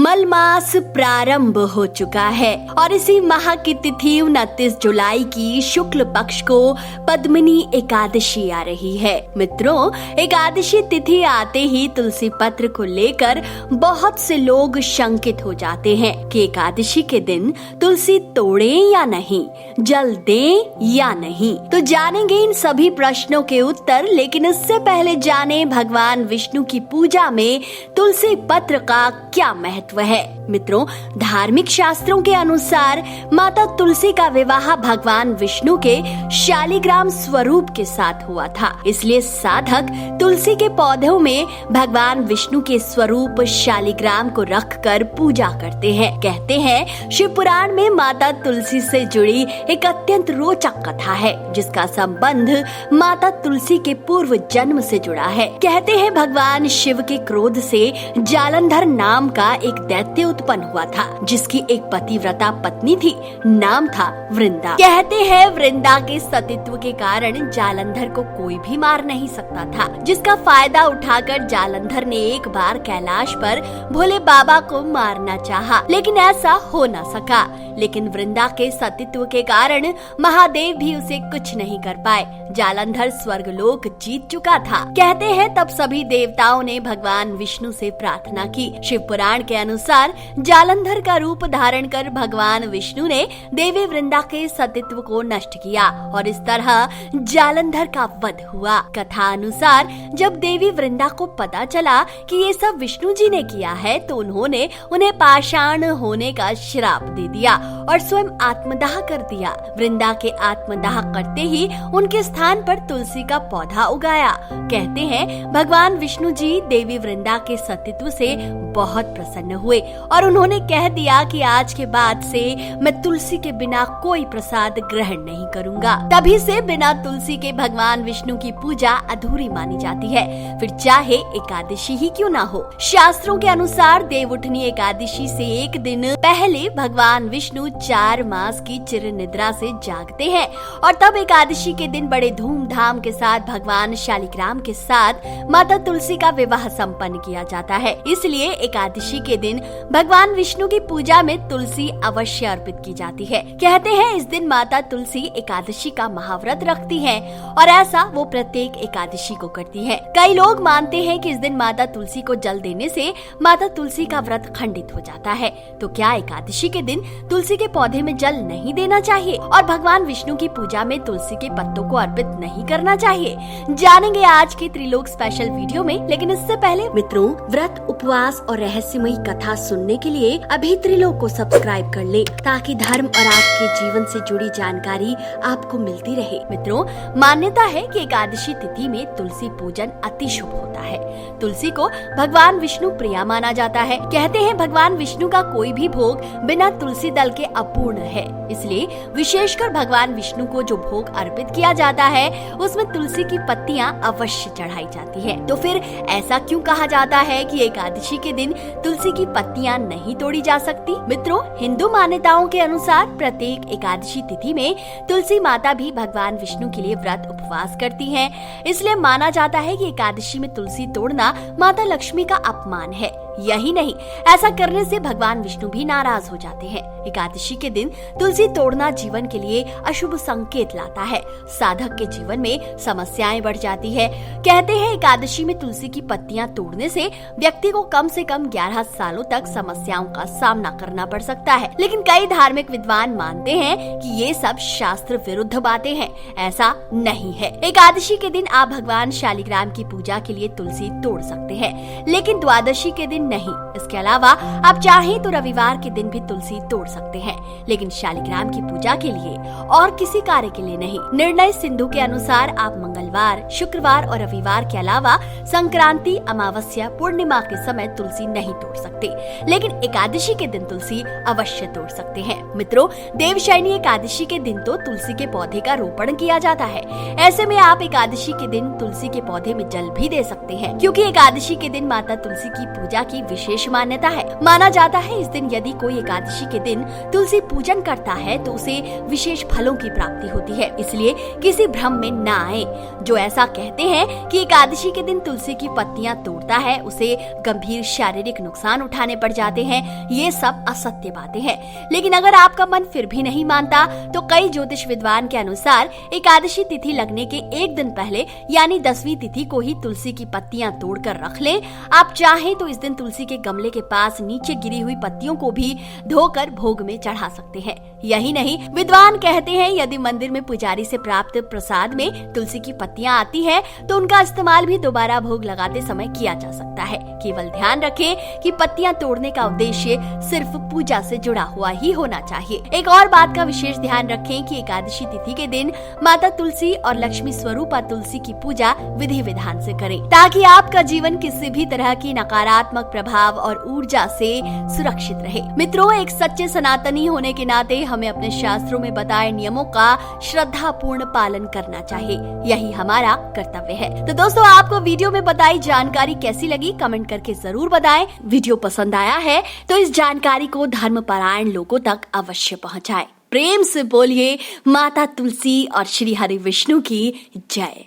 मलमास प्रारंभ हो चुका है और इसी माह की तिथि 29 जुलाई की शुक्ल पक्ष को पद्मिनी एकादशी आ रही है। मित्रों, एकादशी तिथि आते ही तुलसी पत्र को लेकर बहुत से लोग शंकित हो जाते हैं कि एकादशी के दिन तुलसी तोड़ें या नहीं, जल दें या नहीं। तो जानेंगे इन सभी प्रश्नों के उत्तर, लेकिन इससे पहले जाने भगवान विष्णु की पूजा में तुलसी पत्र का क्या महत्व है। मित्रों, धार्मिक शास्त्रों के अनुसार माता तुलसी का विवाह भगवान विष्णु के शालिग्राम स्वरूप के साथ हुआ था, इसलिए साधक तुलसी के पौधों में भगवान विष्णु के स्वरूप शालिग्राम को रखकर पूजा करते हैं। कहते हैं शिव पुराण में माता तुलसी से जुड़ी एक अत्यंत रोचक कथा है, जिसका संबंध माता तुलसी के पूर्व जन्म से जुड़ा है। कहते हैं भगवान शिव के क्रोध से जालंधर नाम का एक दैत्य उत्पन्न हुआ था, जिसकी एक पतिव्रता पत्नी थी, नाम था वृंदा। कहते हैं वृंदा के सतीत्व के कारण जालंधर को कोई भी मार नहीं सकता था, जिसका फायदा उठाकर जालंधर ने एक बार कैलाश पर भोले बाबा को मारना चाहा, लेकिन ऐसा हो न सका। लेकिन वृंदा के सतीत्व के कारण महादेव भी उसे कुछ नहीं कर पाए। जालंधर स्वर्गलोक जीत चुका था। कहते हैं तब सभी देवताओं ने भगवान विष्णु से प्रार्थना की। शिव पुराण के अनुसार जालंधर का रूप धारण कर भगवान विष्णु ने देवी वृंदा के सतीत्व को नष्ट किया और इस तरह जालंधर का वध हुआ। कथा अनुसार जब देवी वृंदा को पता चला कि ये सब विष्णु जी ने किया है, तो उन्होंने उन्हें पाषाण होने का श्राप दे दिया और स्वयं आत्मदाह कर दिया। वृंदा के आत्मदाह करते ही उनके स्थान पर तुलसी का पौधा उगाया। कहते हैं भगवान विष्णु जी देवी वृंदा के सतीत्व से बहुत प्रसन्न हुए और उन्होंने कह दिया कि आज के बाद से मैं तुलसी के बिना कोई प्रसाद ग्रहण नहीं करूंगा। तभी से बिना तुलसी के भगवान विष्णु की पूजा अधूरी मानी जाती है, फिर चाहे एकादशी ही क्यों ना हो। शास्त्रों के अनुसार देवउठनी एकादशी से एक दिन पहले भगवान विष्णु 4 मास की चिर निद्रा से जागते हैं और तब एकादशी के दिन बड़े धूमधाम के साथ भगवान शालिग्राम के साथ माता तुलसी का विवाह संपन्न किया जाता है। इसलिए एकादशी के दिन भगवान विष्णु की पूजा में तुलसी अवश्य अर्पित की जाती है। कहते हैं इस दिन माता तुलसी एकादशी का महाव्रत रखती हैं और ऐसा वो प्रत्येक एकादशी को करती हैं। कई लोग मानते हैं कि इस दिन माता तुलसी को जल देने से माता तुलसी का व्रत खंडित हो जाता है। तो क्या एकादशी के दिन तुलसी के पौधे में जल नहीं देना चाहिए और भगवान विष्णु की पूजा में तुलसी के पत्तों को अर्पित नहीं करना चाहिए? जानेंगे आज के त्रिलोक स्पेशल वीडियो में। लेकिन इससे पहले मित्रों, व्रत, उपवास और रहस्यमयी कथा सुनने के लिए अभी त्रिलोक को सब्सक्राइब कर ले, ताकि धर्म और आपके जीवन से जुड़ी जानकारी आपको मिलती रहे। मित्रों, मान्यता है कि एकादशी तिथि में तुलसी पूजन अति शुभ होता है। तुलसी को भगवान विष्णु प्रिया माना जाता है। कहते हैं भगवान विष्णु का कोई भी भोग बिना तुलसी दल के अपूर्ण है, इसलिए विशेषकर भगवान विष्णु को जो भोग अर्पित किया जाता है उसमें तुलसी की पत्तियां अवश्य चढ़ाई जाती है। तो फिर ऐसा क्यों कहा जाता है कि एकादशी के दिन तुलसी की पत्तियां नहीं तोड़ी जा सकती? मित्रों, हिंदू मान्यताओं के अनुसार प्रत्येक एकादशी तिथि में तुलसी माता भी भगवान विष्णु के लिए व्रत उपवास करती हैं। इसलिए माना जाता है कि एकादशी में तुलसी तोड़ना माता लक्ष्मी का अपमान है। यही नहीं, ऐसा करने से भगवान विष्णु भी नाराज हो जाते हैं। एकादशी के दिन तुलसी तोड़ना जीवन के लिए अशुभ संकेत लाता है। साधक के जीवन में समस्याएं बढ़ जाती है। कहते हैं एकादशी में तुलसी की पत्तियां तोड़ने से व्यक्ति को कम से कम 11 सालों तक समस्याओं का सामना करना पड़ सकता है। लेकिन कई धार्मिक विद्वान मानते हैं कि ये सब शास्त्र विरुद्ध बातें हैं, ऐसा नहीं है। एकादशी के दिन आप भगवान शालिग्राम की पूजा के लिए तुलसी तोड़ सकते हैं, लेकिन द्वादशी के दिन नहीं। इसके अलावा आप चाहें तो रविवार के दिन भी तुलसी तोड़ सकते हैं, लेकिन शालिग्राम की पूजा के लिए और किसी कार्य के लिए नहीं। निर्णय सिंधु के अनुसार आप मंगलवार, शुक्रवार और रविवार के अलावा संक्रांति, अमावस्या, पूर्णिमा के समय तुलसी नहीं तोड़ सकते, लेकिन एकादशी के दिन तुलसी अवश्य तोड़ सकते हैं। मित्रों, देवशयनी एकादशी के दिन तो तुलसी के पौधे का रोपण किया जाता है। ऐसे में आप एकादशी के दिन तुलसी के पौधे में जल भी दे सकते हैं, क्योंकि एकादशी के दिन माता तुलसी की पूजा की विशेष विशेष मान्यता है। माना जाता है इस दिन यदि कोई एकादशी के दिन तुलसी पूजन करता है तो उसे विशेष फलों की प्राप्ति होती है, इसलिए किसी भ्रम में न आए। जो ऐसा कहते हैं कि एकादशी के दिन तुलसी की पत्तियां तोड़ता है उसे गंभीर शारीरिक नुकसान उठाने पड़ जाते हैं, ये सब असत्य बातें हैं। लेकिन अगर आपका मन फिर भी नहीं मानता तो कई ज्योतिष विद्वान के अनुसार एकादशी तिथि लगने के एक दिन पहले यानी 10वीं तिथि को ही तुलसी की पत्तियां तोड़कर रख लें। आप चाहें तो इस दिन तुलसी के गमले के पास नीचे गिरी हुई पत्तियों को भी धोकर भोग में चढ़ा सकते हैं। यही नहीं, विद्वान कहते हैं यदि मंदिर में पुजारी से प्राप्त प्रसाद में तुलसी की पत्तियां आती है तो उनका इस्तेमाल भी दोबारा भोग लगाते समय किया जा सकता है। केवल ध्यान रखें कि पत्तियां तोड़ने का उद्देश्य सिर्फ पूजा से जुड़ा हुआ ही होना चाहिए। एक और बात का विशेष ध्यान रखें कि एकादशी तिथि के दिन माता तुलसी और लक्ष्मी स्वरूपा तुलसी की पूजा विधि विधान से करें ताकि आपका जीवन किसी भी तरह की नकारात्मक प्रभाव और ऊर्जा से सुरक्षित रहे। मित्रों, एक सच्चे सनातनी होने के नाते हमें अपने शास्त्रों में बताए नियमों का श्रद्धापूर्ण पालन करना चाहिए, यही हमारा कर्तव्य है। तो दोस्तों, आपको वीडियो में बताई जानकारी कैसी लगी कमेंट करके जरूर बताएं। वीडियो पसंद आया है तो इस जानकारी को धर्मपरायण लोगों तक अवश्य पहुंचाएं। प्रेम से बोलिए माता तुलसी और श्री हरि विष्णु की जय।